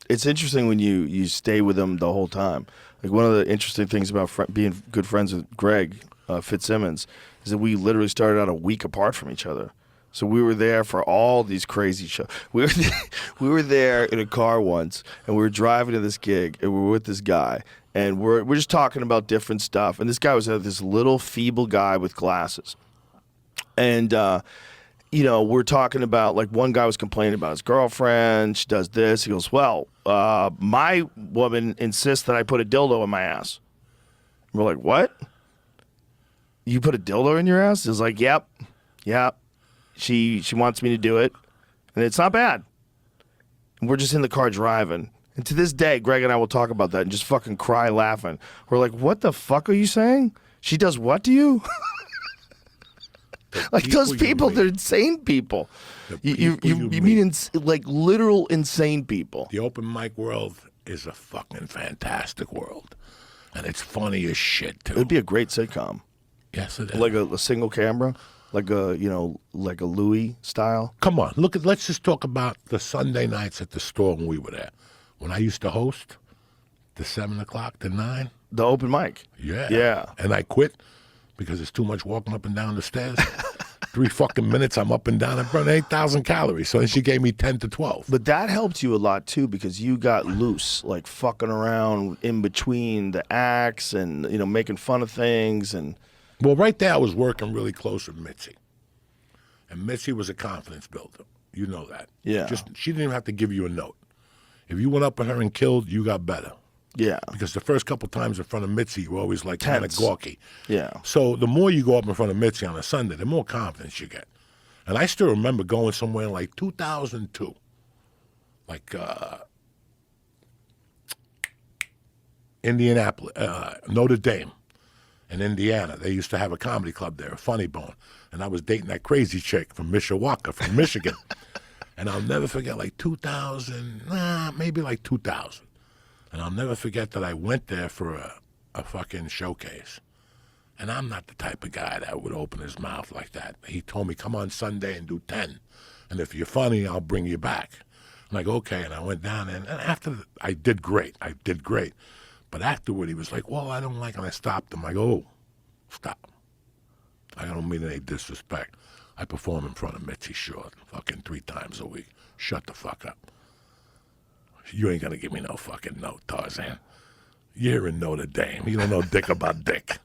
It's interesting when you stay with them the whole time. Like one of the interesting things about being good friends with Greg Fitzsimmons is that we literally started out a week apart from each other. So we were there for all these crazy shows. We were there in a car once, and we were driving to this gig, and we were with this guy, and we're just talking about different stuff. And this guy was this little feeble guy with glasses, and we're talking about, like, one guy was complaining about his girlfriend. She does this. He goes, well, my woman insists that I put a dildo in my ass. And we're like, what? You put a dildo in your ass? He's like, yep. She wants me to do it, and it's not bad. And we're just in the car driving. And to this day, Greg and I will talk about that and just fucking cry laughing. We're like, what the fuck are you saying? She does what to you? Like, those people, they're insane people. You mean like literal insane people. The open mic world is a fucking fantastic world. And it's funny as shit, too. It would be a great sitcom. Yes, it is. Like a single camera, like a Louis style. Come on, let's just talk about the Sunday nights at the store when we were there. When I used to host, the 7 o'clock to 9. The open mic. Yeah. And I quit because it's too much walking up and down the stairs. 3 fucking minutes, I'm up and down. I burned 8,000 calories. So then she gave me 10 to 12. But that helped you a lot, too, because you got loose, like fucking around in between the acts and, making fun of things. And well, right there, I was working really close with Mitzi. And Mitzi was a confidence builder. You know that. Yeah. She didn't even have to give you a note. If you went up on her and killed, you got better. Yeah. Because the first couple times in front of Mitzi, you were always like kind of gawky. Yeah. So the more you go up in front of Mitzi on a Sunday, the more confidence you get. And I still remember going somewhere in like 2002, like Indianapolis, Notre Dame in Indiana. They used to have a comedy club there, a Funny Bone. And I was dating that crazy chick from Mishawaka, from Michigan. And I'll never forget, like 2000, maybe like 2000. And I'll never forget that I went there for a fucking showcase. And I'm not the type of guy that would open his mouth like that. He told me, come on Sunday and do 10. And if you're funny, I'll bring you back. I'm like, okay. And I went down, and after I did great. But afterward, he was like, well, I don't like it. And I stopped him. I go, oh, stop. I don't mean any disrespect. I perform in front of Mitzi Short fucking 3 times a week. Shut the fuck up. You ain't gonna give me no fucking note, Tarzan. You're in Notre Dame. You don't know dick about dick.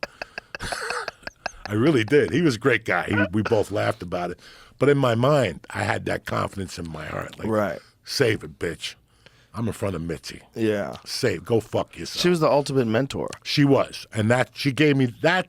I really did. He was a great guy. We both laughed about it. But in my mind, I had that confidence in my heart. Like, right. Save it, bitch. I'm in front of Mitzi. Yeah. Go fuck yourself. She was the ultimate mentor. She was. And she gave me that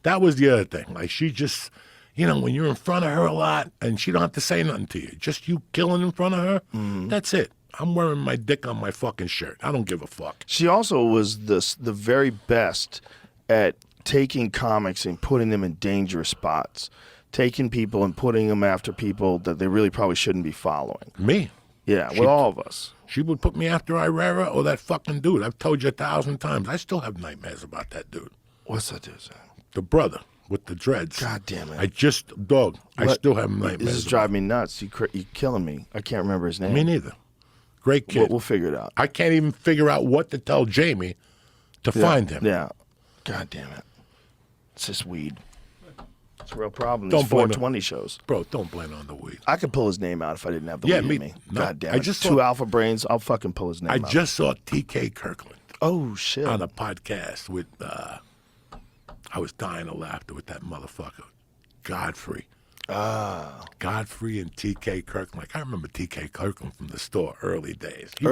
was the other thing. Like, she just, when you're in front of her a lot and she don't have to say nothing to you, just you killing in front of her, that's it. I'm wearing my dick on my fucking shirt. I don't give a fuck. She also was the very best at taking comics and putting them in dangerous spots. Taking people and putting them after people that they really probably shouldn't be following. Me? Yeah, with all of us. She would put me after Irera or that fucking dude. I've told you 1,000 times. I still have nightmares about that dude. What's that dude? The brother with the dreads. God damn it. I still have nightmares. This is driving me nuts. You're killing me. I can't remember his name. Me neither. Great kid. We'll figure it out. I can't even figure out what to tell Jamie to find him. Yeah. God damn it. It's just weed. It's a real problem. Don't These 420 shows. Bro, don't blame it on the weed. I could pull his name out if I didn't have the weed in me. No, God damn it. Two alpha brains. I'll fucking pull his name out. I just saw TK Kirkland. Oh, shit. On a podcast with, I was dying of laughter with that motherfucker. Godfrey. Godfrey and TK Kirkland. Like, I remember TK Kirkland from the store early days. He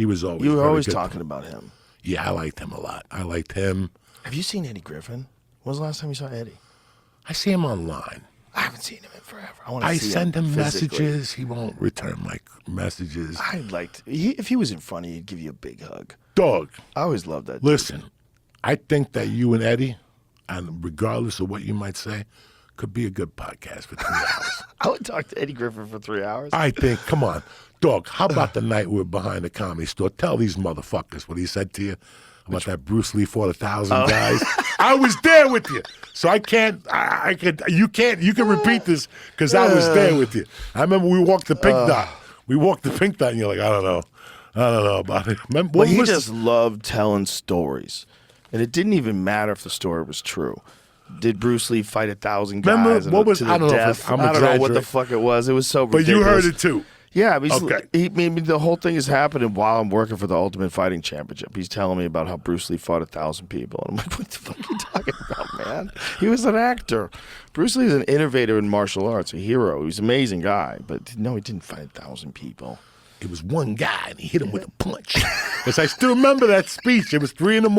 was always You were always good. talking about him. Yeah, I liked him a lot. I liked him. Have you seen Eddie Griffin? When was the last time you saw Eddie? I see him online. I haven't seen him in forever. I send him messages. He won't return my messages. If he was in front of you, he'd give you a big hug. Dog. I always loved that. Listen, I think that you and Eddie, and regardless of what you might say, could be a good podcast for 3 hours. I would talk to Eddie Griffin for 3 hours. I think, come on. Dog, how about the night we were behind the Comedy Store? Tell these motherfuckers what he said to you about that Bruce Lee fought 1,000 guys. I was there with you. So you can repeat this because I was there with you. I remember we walked the Pink Dot. And you're like, I don't know. I don't know about it. Remember, But what he was just loved telling stories. And it didn't even matter if the story was true. Did Bruce Lee fight 1,000 Remember, guys what was- to the I don't know if death? it's- I'm I don't know what the exaggerating. fuck it was. It was so But ridiculous. you heard it too. Yeah, Okay. I mean, the whole thing is happening while I'm working for the Ultimate Fighting Championship. He's telling me about how Bruce Lee fought 1,000 people. And I'm like, what the fuck are you talking about, man? He was an actor. Bruce Lee is an innovator in martial arts, a hero. He's an amazing guy. But no, he didn't fight 1,000 people. It was one guy, and he hit him with a punch. Because I still remember that speech. It was 3 a.m.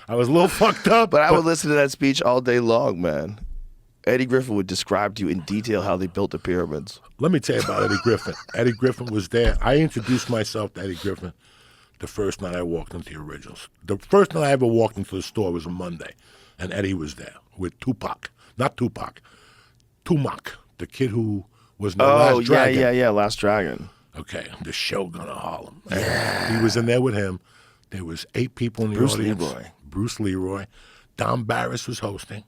I was a little fucked up. But I would listen to that speech all day long, man. Eddie Griffin would describe to you in detail how they built the pyramids. Let me tell you about Eddie Griffin. Eddie Griffin was there. I introduced myself to Eddie Griffin the first night I walked into the Originals. The first night I ever walked into the store was a Monday, and Eddie was there with Tupac. Not Tupac. Tumac, the kid who was in the Last Dragon. yeah, Last Dragon. Okay, the Shogun of Harlem. Yeah. He was in there with him. There was 8 people in the Bruce audience. Leroy. Bruce Leroy. Don Barris was hosting.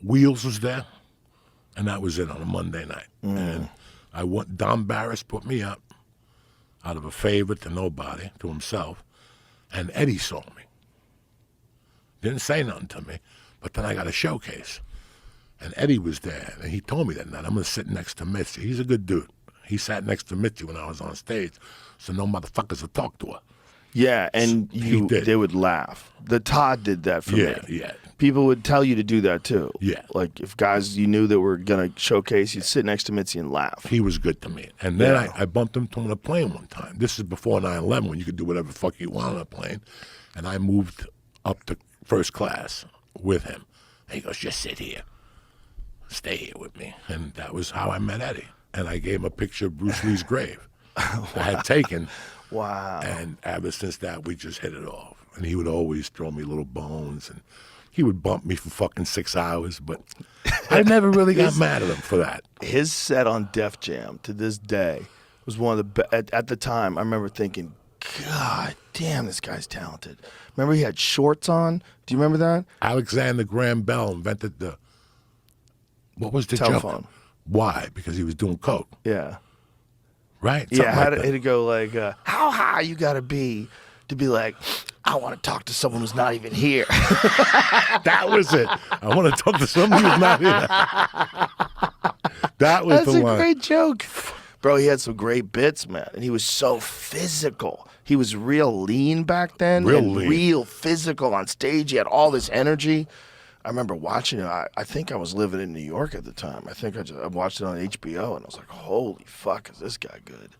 Wheels was there. And that was it on a Monday night. And Don Barris put me up out of a favor to nobody, to himself. And Eddie saw me. Didn't say nothing to me. But then I got a showcase. And Eddie was there. And he told me that night, I'm going to sit next to Mitzi. He's a good dude. He sat next to Mitzi when I was on stage, so no motherfuckers would talk to her. Yeah, and they would laugh. The Todd did that for me. Yeah. People would tell you to do that too. Yeah. Like if guys you knew that were going to showcase, you'd sit next to Mitzi and laugh. He was good to me. And then I bumped into him on a plane one time. This is before 9/11 when you could do whatever the fuck you want on a plane. And I moved up to first class with him. And he goes, just sit here. Stay here with me. And that was how I met Eddie. And I gave him a picture of Bruce Lee's grave that I had taken. Wow. And ever since that, we just hit it off. And he would always throw me little bones, and he would bump me for fucking 6 hours. But I never really got mad at him for that. His set on Def Jam to this day was one of the best. At the time, I remember thinking, God damn, this guy's talented. Remember he had shorts on? Do you remember that? Alexander Graham Bell invented what was the Telephone. joke? Why? Because he was doing coke, Yeah. right? Yeah, Something like it'd go like, how high you got to be like, I want to talk to someone who's not even here. that was it. I want to talk to somebody who's not here. That was That's the a one. great joke. Bro, he had some great bits, man. And he was so physical. He was real lean back then. Real and lean. real physical on stage. He had all this energy. I remember watching it. I think I was living in New York at the time. I think I watched it on HBO, and I was like, holy fuck, is this guy good?